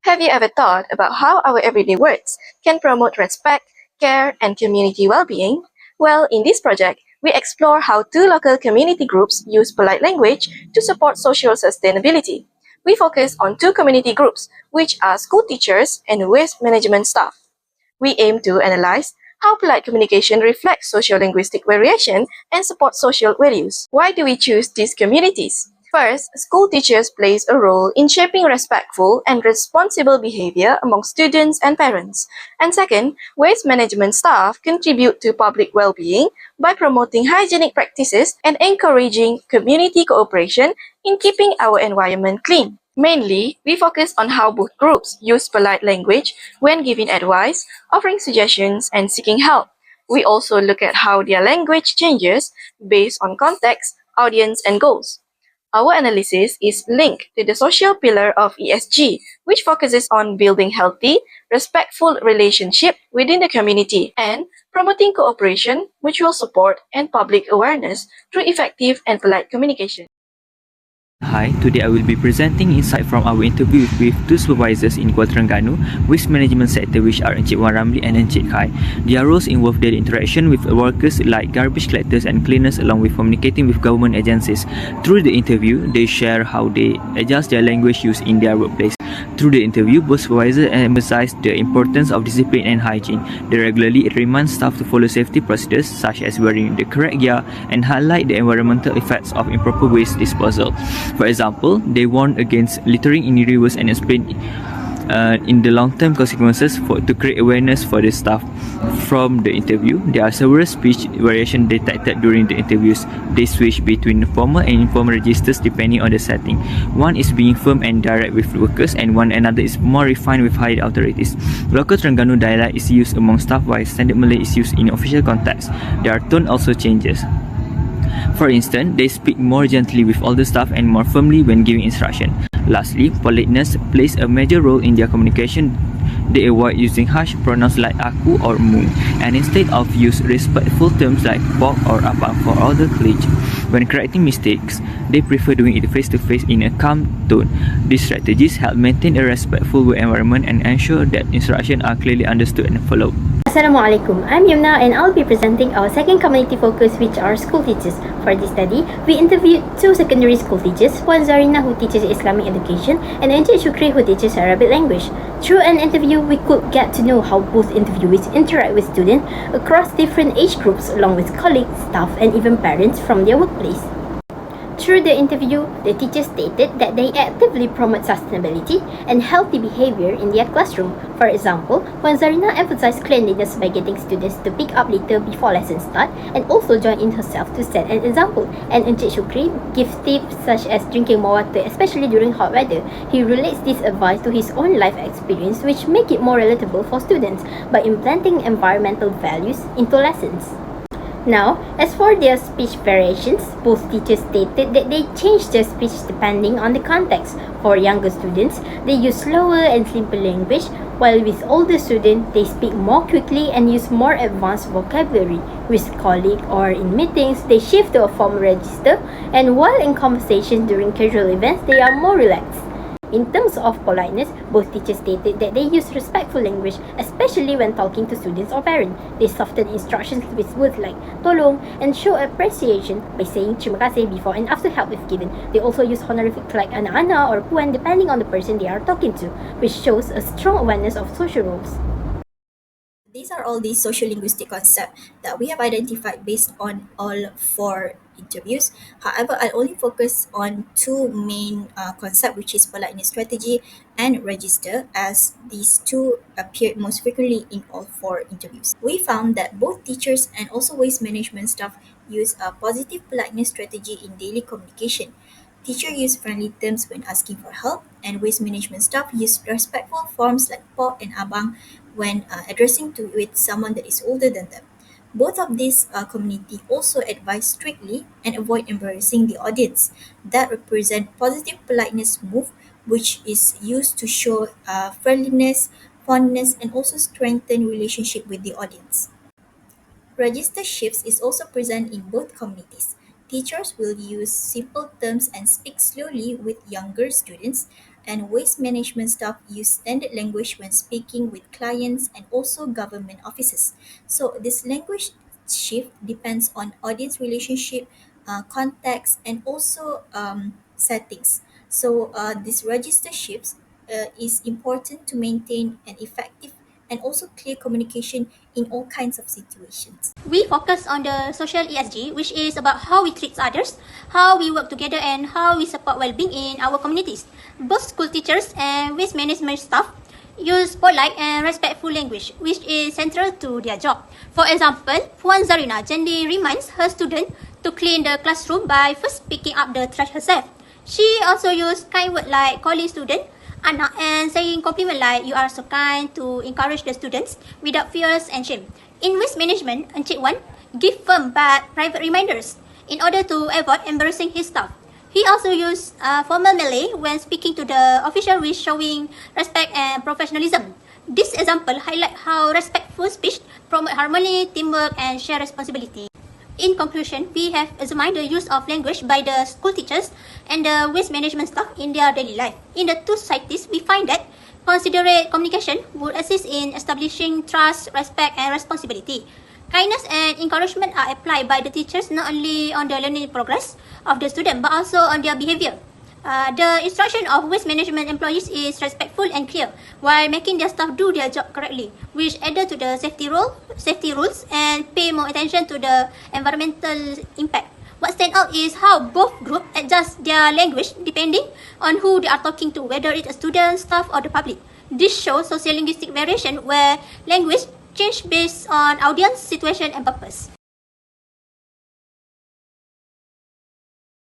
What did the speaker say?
Have you ever thought about how our everyday words can promote respect, care, and community well-being? Well, in this project, we explore how two local community groups use polite language to support social sustainability. We focus on two community groups, which are school teachers and waste management staff. We aim to analyze how polite communication reflects sociolinguistic variation and supports social values. Why do we choose these communities? First, school teachers plays a role in shaping respectful and responsible behavior among students and parents. And second, waste management staff contribute to public well-being by promoting hygienic practices and encouraging community cooperation in keeping our environment clean. Mainly, we focus on how both groups use polite language when giving advice, offering suggestions, and seeking help. We also look at how their language changes based on context, audience, and goals. Our analysis is linked to the social pillar of ESG, which focuses on building healthy, respectful relationship within the community and promoting cooperation, mutual support, and public awareness through effective and polite communication. Hi, today I will be presenting insight from our interview with two supervisors in Kuala Terengganu Waste Management Sector, which are Encik Wan Ramli and Encik Khai. Their roles involve daily interaction with workers like garbage collectors and cleaners, along with communicating with government agencies. Through the interview, they share how they adjust their language use in their workplace. Through the interview, both supervisors emphasize the importance of discipline and hygiene. They regularly remind staff to follow safety procedures such as wearing the correct gear and highlight the environmental effects of improper waste disposal. For example, they warn against littering in rivers and explain in the long-term consequences to create awareness for the staff. From the interview, there are several speech variations detected during the interviews. They switch between formal and informal registers depending on the setting. One is being firm and direct with workers, and one another is more refined with higher authorities. Local Terengganu dialect is used among staff, while Standard Malay is used in official context. Their tone also changes. For instance, they speak more gently with older staff and more firmly when giving instruction. Lastly, politeness plays a major role in their communication. They avoid using harsh pronouns like aku or mu, and instead of use respectful terms like pok or abang for older colleagues. When correcting mistakes, they prefer doing it face-to-face in a calm tone. These strategies help maintain a respectful work environment and ensure that instructions are clearly understood and followed. Assalamualaikum, I'm Yumna and I'll be presenting our second community focus, which are school teachers. For this study, we interviewed two secondary school teachers, Puan Zarina who teaches Islamic education and Encik Syukri who teaches Arabic language. Through an interview, we could get to know how both interviewees interact with students across different age groups along with colleagues, staff and even parents from their workplace. Through the interview, the teachers stated that they actively promote sustainability and healthy behavior in their classroom. For example, when Zarina emphasized cleanliness by getting students to pick up litter before lessons start and also join in herself to set an example. And Encik Syukri gives tips such as drinking more water, especially during hot weather. He relates this advice to his own life experience, which make it more relatable for students by implanting environmental values into lessons. Now, as for their speech variations, both teachers stated that they change their speech depending on the context. For younger students, they use slower and simple language, while with older students, they speak more quickly and use more advanced vocabulary. With colleagues or in meetings, they shift to a formal register, and while in conversations during casual events, they are more relaxed. In terms of politeness, both teachers stated that they use respectful language, especially when talking to students or parents. They soften instructions with words like tolong and show appreciation by saying terima kasih before and after help is given. They also use honorifics like ana or puan depending on the person they are talking to, which shows a strong awareness of social roles. These are all the sociolinguistic concepts that we have identified based on all four interviews. However, I'll only focus on two main concepts, which is politeness strategy and register, as these two appeared most frequently in all four interviews. We found that both teachers and also waste management staff use a positive politeness strategy in daily communication. Teacher use friendly terms when asking for help, and waste management staff use respectful forms like pok and abang when addressing with someone that is older than them. Both of these community also advise strictly and avoid embarrassing the audience. That represent positive politeness move, which is used to show friendliness, fondness, and also strengthen relationship with the audience. Register shifts is also present in both communities. Teachers will use simple terms and speak slowly with younger students, and waste management staff use standard language when speaking with clients and also government offices. So this language shift depends on audience relationship, context, and also settings. So this register shifts is important to maintain an effective and also clear communication in all kinds of situations. We focus on the social ESG, which is about how we treat others, how we work together, and how we support well-being in our communities. Both school teachers and waste management staff use polite and respectful language, which is central to their job. For example, Puan Zarina gently reminds her student to clean the classroom by first picking up the trash herself. She also used kind words like calling student anak and saying compliment like you are so kind to encourage the students without fears and shame. In waste management, Encik Wan give firm but private reminders in order to avoid embarrassing his staff. He also used formal Malay when speaking to the official with showing respect and professionalism. This example highlight how respectful speech promote harmony, teamwork, and shared responsibility. In conclusion, we have examined the use of language by the school teachers and the waste management staff in their daily life. In the two societies, we find that considerate communication would assist in establishing trust, respect, and responsibility. Kindness and encouragement are applied by the teachers not only on the learning progress of the student but also on their behavior. The instruction of waste management employees is respectful and clear while making their staff do their job correctly, which added to the safety rules and pay more attention to the environmental impact. What stands out is how both groups adjust their language depending on who they are talking to, whether it's a student, staff, or the public. This shows sociolinguistic variation where language change based on audience, situation, and purpose.